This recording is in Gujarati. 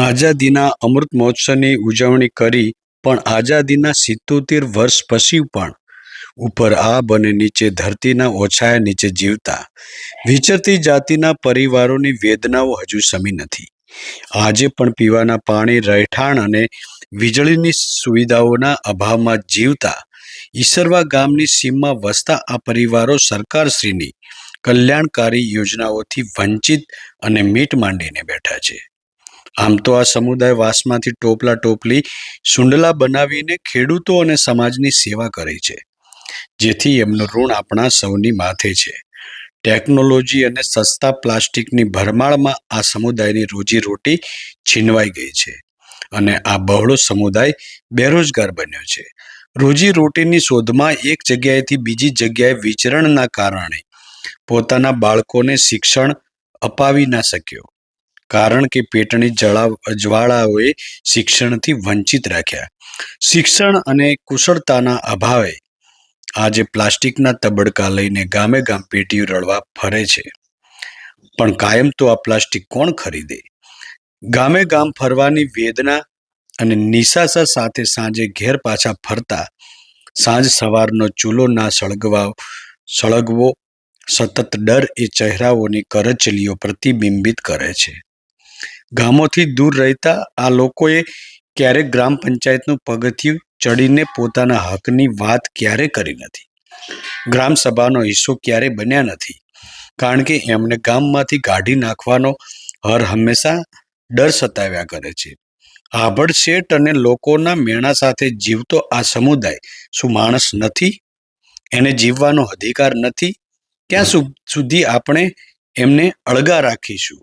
આઝાદીના અમૃત મહોત્સવની ઉજવણી કરી પણ આઝાદીના 77 વર્ષ પછી પણ ઉપર આબ અને નીચે ધરતીના ઓછાયા નીચે જીવતા વિચરતી જાતિના પરિવારોની વેદનાઓ હજુ શમી નથી. આજે પણ પીવાના પાણી, રહેઠાણ અને વીજળીની સુવિધાઓના અભાવમાં જીવતા ઈસરવા ગામની સીમમાં વસતા આ પરિવારો સરકારશ્રીની કલ્યાણકારી યોજનાઓથી વંચિત અને મીટ માંડીને બેઠા છે. આમ તો આ સમુદાય વાસમાંથી ટોપલા ટોપલી સુંડલા બનાવીને ખેડૂતો અને સમાજની સેવા કરે છે, જેથી એમનું ઋણ આપણા સૌની માથે છે. ટેકનોલોજી અને સસ્તા પ્લાસ્ટિકની ભરમાળમાં આ સમુદાયની રોજીરોટી છીનવાઈ ગઈ છે અને આ બહોળો સમુદાય બેરોજગાર બન્યો છે. રોજીરોટીની શોધમાં એક જગ્યાએથી બીજી જગ્યાએ વિચરણના કારણે પોતાના બાળકોને શિક્ષણ અપાવી ના શક્યો, કારણ કે પેટની જ્વાળાઓએ શિક્ષણથી વંચિત રાખ્યા. શિક્ષણ અને કુશળતાના અભાવે આજે પ્લાસ્ટિકના તબડકા લઈને ગામે ગામ પેટીઓ રળવા ફરે છે. પણ કાયમ તો આ પ્લાસ્ટિક કોણ ખરીદે? ગામે ગામ ફરવાની વેદના અને નિશાસા સાથે સાંજે ઘેર પાછા ફરતા સાંજ સવારનો ચૂલો ના સળગવો સતત ડર એ ચહેરાઓની કરચલીઓ પ્રતિબિંબિત કરે છે. ગામોથી દૂર રહેતા આ લોકોએ ક્યારેક ગ્રામ પંચાયતનું પગથિયું ચડીને પોતાના હકની વાત ક્યારે કરી નથી. ગ્રામ સભાનો હિસ્સો ક્યારે બન્યા નથી, કારણ કે એમને ગામમાંથી કાઢી નાખવાનો હર હંમેશા ડર સતાવ્યા કરે છે. આભડશેઠ અને લોકોના મેણા સાથે જીવતો આ સમુદાય શું માણસ નથી? એને જીવવાનો અધિકાર નથી? ક્યાં સુધી આપણે એમને અળગા રાખીશું?